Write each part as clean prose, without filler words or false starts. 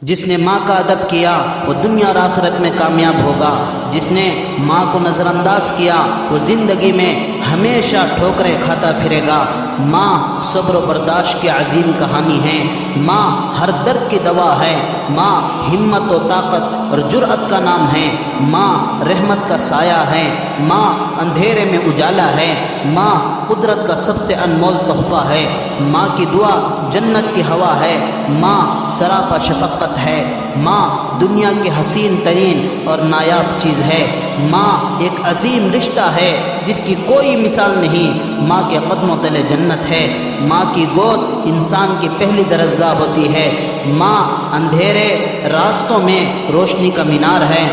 جس نے ماں کا ادب کیا وہ دنیا اور آخرت میں کامیاب ہوگا، جس نے ماں کو نظر انداز کیا وہ زندگی میں ہمیشہ ٹھوکریں کھاتا پھرے گا۔ ماں صبر و برداشت کی عظیم کہانی ہے، ماں ہر درد کی دوا ہے، ماں ہمت و طاقت اور جرأت کا نام ہے، ماں رحمت کا سایہ ہے، ماں اندھیرے میں اجالا ہے، ماں قدرت کا سب سے انمول تحفہ ہے، ماں کی دعا جنت کی ہوا ہے، ماں سراپا شفقت ہے، ماں دنیا کی حسین ترین اور نایاب چیز ہے، ماں ایک عظیم رشتہ ہے جس کی کوئی مثال نہیں، ماں کے قدموں تلے جنت ہے، ماں کی گود انسان کی پہلی درسگاہ ہوتی ہے، ماں اندھیرے راستوں میں روشنی کا مینار ہے،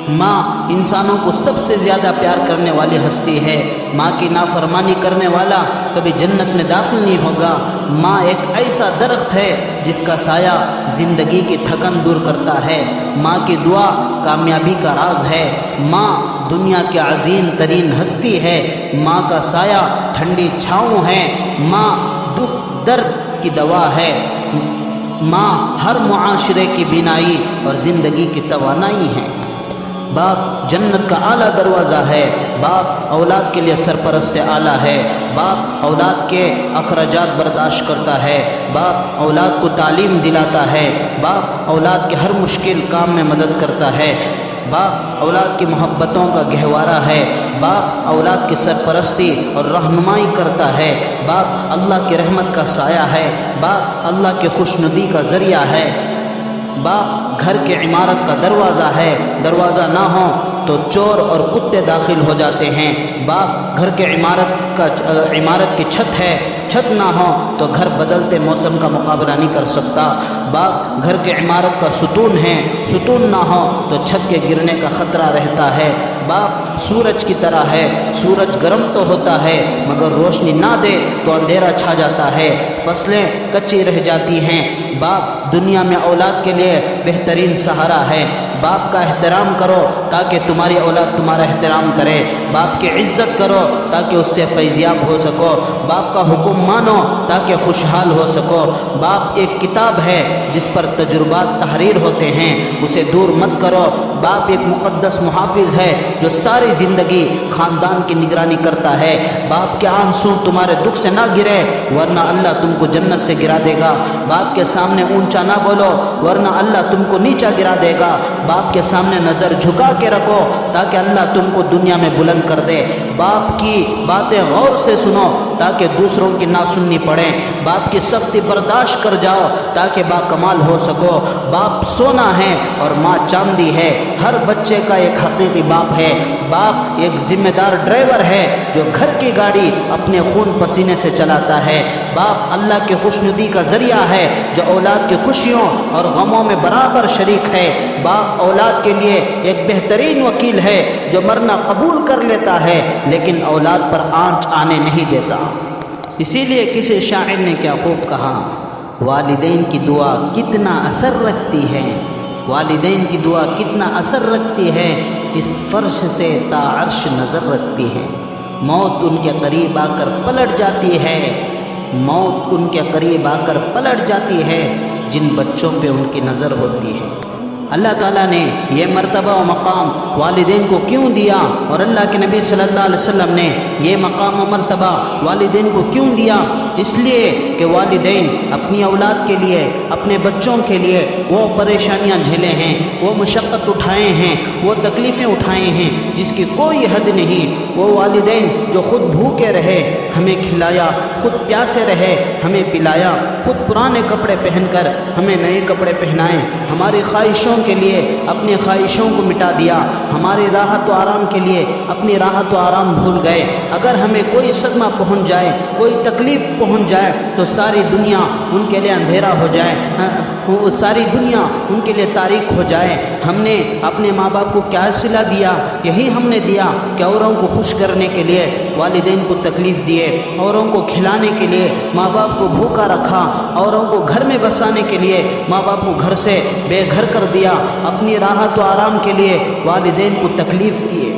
ماں انسانوں کو سب سے زیادہ پیار کرنے والی ہستی ہے، ماں کی نافرمانی کرنے والا کبھی جنت میں داخل نہیں ہوگا، ماں ایک ایسا درخت ہے جس کا سایہ زندگی کی تھکن دور کرتا ہے، ماں کی دعا کامیابی کا راز ہے، ماں دنیا کی عظیم ترین ہستی ہے، ماں کا سایہ ٹھنڈی چھاؤں ہے، ماں دکھ درد کی دوا ہے، ماں ہر معاشرے کی بینائی اور زندگی کی توانائی ہے۔ باپ جنت کا اعلیٰ دروازہ ہے، باپ اولاد کے لیے سرپرست اعلیٰ ہے، باپ اولاد کے اخراجات برداشت کرتا ہے، باپ اولاد کو تعلیم دلاتا ہے، باپ اولاد کے ہر مشکل کام میں مدد کرتا ہے، باپ اولاد کی محبتوں کا گہوارہ ہے، باپ اولاد کی سرپرستی اور رہنمائی کرتا ہے، باپ اللہ کی رحمت کا سایہ ہے، باپ اللہ کی خوشنودی کا ذریعہ ہے، باپ گھر کے عمارت کا دروازہ ہے، دروازہ نہ ہو تو چور اور کتے داخل ہو جاتے ہیں، باپ گھر کے عمارت کی چھت ہے، چھت نہ ہو تو گھر بدلتے موسم کا مقابلہ نہیں کر سکتا، باپ گھر کے عمارت کا ستون ہے، ستون نہ ہو تو چھت کے گرنے کا خطرہ رہتا ہے، باپ سورج کی طرح ہے، سورج گرم تو ہوتا ہے مگر روشنی نہ دے تو اندھیرا چھا جاتا ہے، فصلیں کچی رہ جاتی ہیں، باپ دنیا میں اولاد کے لیے بہترین سہارا ہے، باپ کا احترام کرو تاکہ تمہاری اولاد تمہارا احترام کرے، باپ کی عزت کرو تاکہ اس سے فیضیاب ہو سکو، باپ کا حکم مانو تاکہ خوشحال ہو سکو، باپ ایک کتاب ہے جس پر تجربات تحریر ہوتے ہیں، اسے دور مت کرو، باپ ایک مقدس محافظ ہے جو ساری زندگی خاندان کی نگرانی کرتا ہے، باپ کے آنسو تمہارے دکھ سے نہ گرے ورنہ اللہ تم کو جنت سے گرا دے گا، باپ کے سامنے اونچا نہ بولو ورنہ اللہ تم کو نیچا گرا دے گا، باپ کے سامنے نظر جھکا کے رکھو تاکہ اللہ تم کو دنیا میں بلند کر دے، باپ کی باتیں غور سے سنو تاکہ دوسروں کی نہ سننی پڑے، باپ کی سختی برداشت کر جاؤ تاکہ باکمال ہو سکو، باپ سونا ہے اور ماں چاندی ہے، ہر بچے کا ایک حقیقی باپ ہے، باپ ایک ذمہ دار ڈرائیور ہے جو گھر کی گاڑی اپنے خون پسینے سے چلاتا ہے، باپ اللہ کی خوشنودی کا ذریعہ ہے جو اولاد کی خوشیوں اور غموں میں برابر شریک ہے، باپ اولاد کے لیے ایک بہترین وکیل ہے جو مرنا قبول کر لیتا ہے لیکن اولاد پر آنچ آنے نہیں دیتا۔ اسی لیے کسی شاعر نے کیا خوب کہا، والدین کی دعا کتنا اثر رکھتی ہے، والدین کی دعا کتنا اثر رکھتی ہے، اس فرش سے تا عرش نظر رکھتی ہے، موت ان کے قریب آ کر پلٹ جاتی ہے، موت ان کے قریب آ کر پلٹ جاتی ہے جن بچوں پہ ان کی نظر ہوتی ہے۔ اللہ تعالیٰ نے یہ مرتبہ و مقام والدین کو کیوں دیا اور اللہ کے نبی صلی اللہ علیہ وسلم نے یہ مقام و مرتبہ والدین کو کیوں دیا؟ اس لیے کہ والدین اپنی اولاد کے لیے، اپنے بچوں کے لیے وہ پریشانیاں جھیلے ہیں، وہ مشقت اٹھائے ہیں، وہ تکلیفیں اٹھائے ہیں جس کی کوئی حد نہیں، وہ والدین جو خود بھوکے رہے ہمیں کھلایا، خود پیاسے رہے ہمیں پلایا، خود پرانے کپڑے پہن کر ہمیں نئے کپڑے پہنائے، ہماری خواہشوں کے لیے اپنی خواہشوں کو مٹا دیا، ہماری راحت و آرام کے لیے اپنی راحت و آرام بھول گئے، اگر ہمیں کوئی صدمہ پہنچ جائے، کوئی تکلیف پہنچ جائے تو ساری دنیا ان کے لیے اندھیرا ہو جائے، ساری دنیا ان کے لیے تاریک ہو جائے۔ ہم نے اپنے ماں باپ کو کیا صلہ دیا؟ یہی ہم نے دیا کہ اوروں کو خوش کرنے کے لیے والدین کو تکلیف دیے، اوروں کو کھلانے کے لیے ماں باپ کو بھوکا رکھا، اوروں کو گھر میں بسانے کے لیے ماں باپ کو گھر سے بے گھر کر دیا، اپنی راحت و آرام کے لیے والدین کو تکلیف دیے۔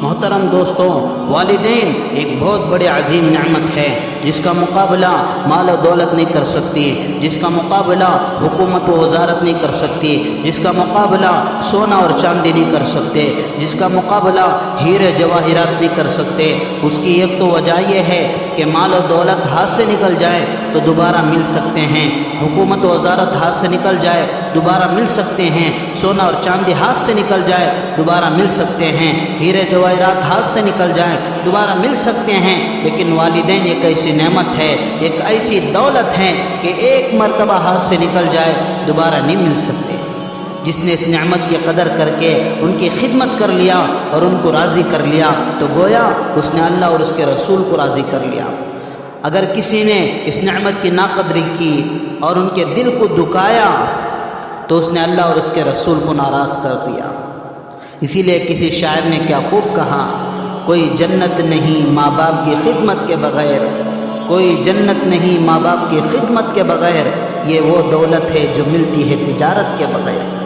محترم دوستوں، والدین ایک بہت بڑی عظیم نعمت ہے، جس کا مقابلہ مال و دولت نہیں کر سکتی، جس کا مقابلہ حکومت و وزارت نہیں کر سکتی، جس کا مقابلہ سونا اور چاندی نہیں کر سکتے، جس کا مقابلہ ہیرے جواہرات نہیں کر سکتے، اس کی ایک تو وجہ یہ ہے کہ مال و دولت ہاتھ سے نکل جائے تو دوبارہ مل سکتے ہیں، حکومت و وزارت ہاتھ سے نکل جائے دوبارہ مل سکتے ہیں، سونا اور چاندی ہاتھ سے نکل جائے دوبارہ مل سکتے ہیں، ہیرے جواہرات ہاتھ سے نکل جائیں دوبارہ مل سکتے ہیں، لیکن والدین ایک ایسی نعمت ہے، ایک ایسی دولت ہے کہ ایک مرتبہ ہاتھ سے نکل جائے دوبارہ نہیں مل سکتے۔ جس نے اس نعمت کی قدر کر کے ان کی خدمت کر لیا اور ان کو راضی کر لیا تو گویا اس نے اللہ اور اس کے رسول کو راضی کر لیا۔ اگر کسی نے اس نعمت کی ناقدری کی اور ان کے دل کو دکھایا تو اس نے اللہ اور اس کے رسول کو ناراض کر دیا۔ اسی لیے کسی شاعر نے کیا خوب کہا، کوئی جنت نہیں ماں باپ کی خدمت کے بغیر، کوئی جنت نہیں ماں باپ کی خدمت کے بغیر، یہ وہ دولت ہے جو ملتی ہے تجارت کے بغیر۔